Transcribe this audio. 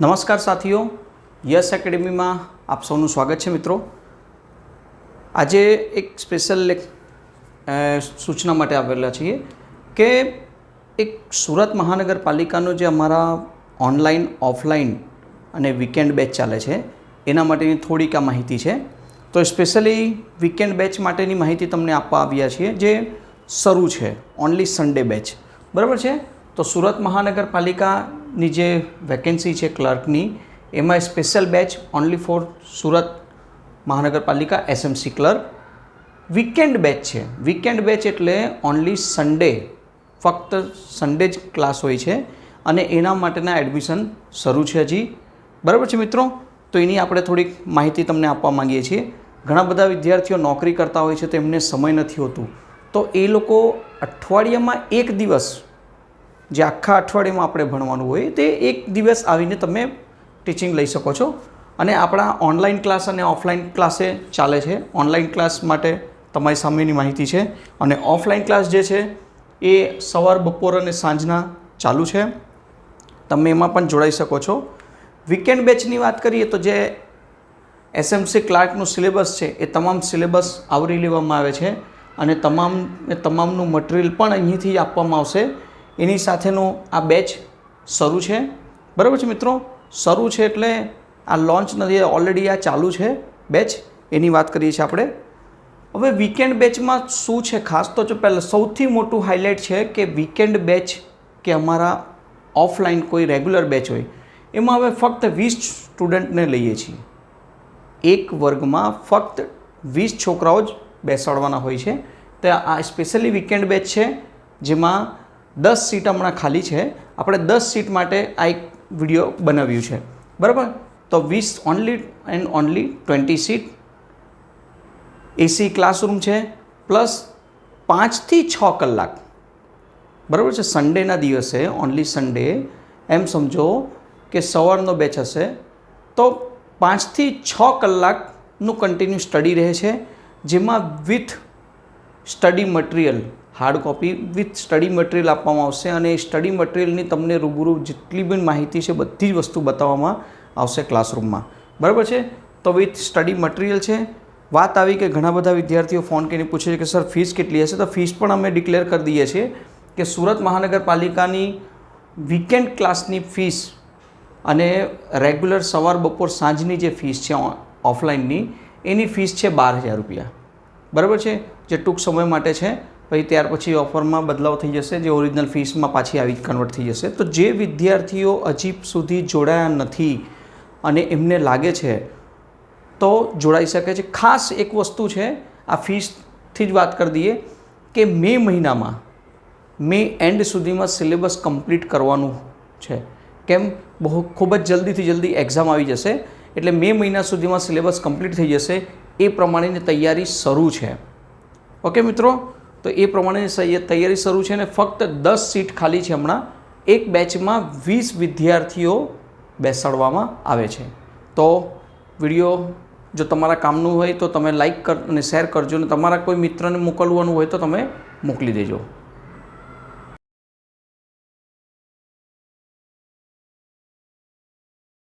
નમસ્કાર સાથીઓ, યસ એકેડેમીમાં આપ સૌનું સ્વાગત છે મિત્રો। આજે એક સ્પેશિયલ સૂચના માટે આવેલા છીએ કે એક સુરત મહાનગરપાલિકાનો જે અમારા ઓનલાઈન ઓફલાઈન અને વીકેન્ડ બેચ ચાલે છે એના માટેની થોડીક આ માહિતી છે। તો સ્પેશિયલી વીકેન્ડ બેચ માટેની માહિતી તમને આપવા આવ્યા છીએ જે શરૂ છે ઓનલી સન્ડે બેચ, બરાબર છે। તો સુરત મહાનગરપાલિકાની જે વેકેન્સી છે ક્લર્કની એમાં special batch only for Surat મહાનગરપાલિકા એસએમસી ક્લર્ક વીકેન્ડ બેચ છે। વીકેન્ડ બેચ એટલે ઓનલી સન્ડે, ફક્ત સન્ડે જ ક્લાસ હોય છે અને એના માટેના એડમિશન શરૂ છે હજી, બરાબર છે મિત્રો। તો એની આપણે થોડીક માહિતી તમને આપવા માંગીએ છીએ। ઘણા બધા વિદ્યાર્થીઓ નોકરી કરતા હોય છે તો એમને સમય નથી હોતું, તો એ લોકો અઠવાડિયામાં એક દિવસ, જે આખા અઠવાડિયામાં આપણે ભણવાનું હોય તે એક દિવસ આવીને તમે ટીચિંગ લઈ શકો છો। અને આપણા ઓનલાઈન ક્લાસ અને ઓફલાઈન ક્લાસે ચાલે છે। ઓનલાઈન ક્લાસ માટે તમારી સામેની માહિતી છે અને ઓફલાઈન ક્લાસ જે છે એ સવાર, બપોર અને સાંજના ચાલુ છે, તમે એમાં પણ જોડાઈ શકો છો। વીકેન્ડ બેચની વાત કરીએ તો જે એસએમસી ક્લાર્કનું સિલેબસ છે એ તમામ સિલેબસ આવરી લેવામાં આવે છે અને તમામનું મટીરિયલ પણ અહીંથી આપવામાં આવશે। એની સાથેનું આ બેચ શરૂ છે, બરાબર છે મિત્રો। શરૂ છે એટલે આ લોન્ચ નથી, ઓલરેડી આ ચાલુ છે બેચ, એની વાત કરીએ છીએ આપણે। હવે વીકેન્ડ બેચમાં શું છે ખાસ, તો જો પહેલાં સૌથી મોટું હાઇલાઇટ છે કે વીકેન્ડ બેચ કે અમારા ઓફલાઈન કોઈ રેગ્યુલર બેચ હોય એમાં હવે ફક્ત 20 સ્ટુડન્ટને લઈએ છીએ। એક વર્ગમાં ફક્ત 20 છોકરાઓ જ બેસાડવાના હોય છે। તો આ સ્પેશિયલી વીકેન્ડ બેચ છે જેમાં 10 સીટ હમણાં ખાલી છે। આપણે 10 સીટ માટે આ એક વિડીયો બનાવ્યું છે, બરાબર। તો 20 only and only 20 seat, AC classroom છે, પ્લસ 5 થી 6 કલાક, બરાબર છે। સન્ડેના દિવસે ઓનલી સન્ડે એમ સમજો કે સવારનો બેચ હશે તો 5 થી 6 કલાકનું કન્ટિન્યુ સ્ટડી રહે છે, જેમાં with study material, hard copy with study material આપવામાં આવશે અને એ સ્ટડી મટીરિયલની તમને રૂબરૂ જેટલી બી માહિતી છે બધી જ વસ્તુ બતાવવામાં આવશે ક્લાસરૂમમાં, બરાબર છે। તો વિથ સ્ટડી મટીરિયલ છે। વાત આવી કે ઘણા બધા વિદ્યાર્થીઓ ફોન કરીને પૂછે છે કે સર ફીસ કેટલી હશે, તો ફીસ પણ અમે ડિક્લેર કરી દઈએ છીએ કે સુરત મહાનગરપાલિકાની વીકેન્ડ ક્લાસની ફીસ અને રેગ્યુલર સવાર, બપોર, સાંજની જે ફીસ છે ઓફલાઈનની એની ફીસ છે 12,000 રૂપિયા, બરાબર છે, જે ટૂંક સમય માટે છે। પછી ત્યાર પછી ઓફરમાં બદલાવ થઈ જશે, જે ઓરિજિનલ ફીસમાં પાછી આવી કન્વર્ટ થઈ જશે। તો જે વિદ્યાર્થીઓ હજી સુધી જોડાયા નથી અને એમને લાગે છે તો જોડાઈ શકે છે। ખાસ એક વસ્તુ છે, આ ફીસથી જ વાત કરી દઈએ કે મે મહિનામાં, મે એન્ડ સુધીમાં સિલેબસ કમ્પ્લીટ કરવાનું છે। કેમ, ખૂબ જ જલ્દીથી જલ્દી એક્ઝામ આવી જશે એટલે મે મહિના સુધીમાં સિલેબસ કમ્પ્લીટ થઈ જશે, એ પ્રમાણેની તૈયારી શરૂ છે। ઓકે મિત્રો, તો એ પ્રમાણેની તૈયારી શરૂ છે ને ફક્ત 10 સીટ ખાલી છે હમણાં। એક બેચમાં 20 વિદ્યાર્થીઓ બેસાડવામાં આવે છે। તો વિડીયો જો તમારા કામનું હોય તો તમે લાઈક અને શેર કરજો, અને તમારા કોઈ મિત્રને મોકલવાનું હોય તો તમે મોકલી દેજો।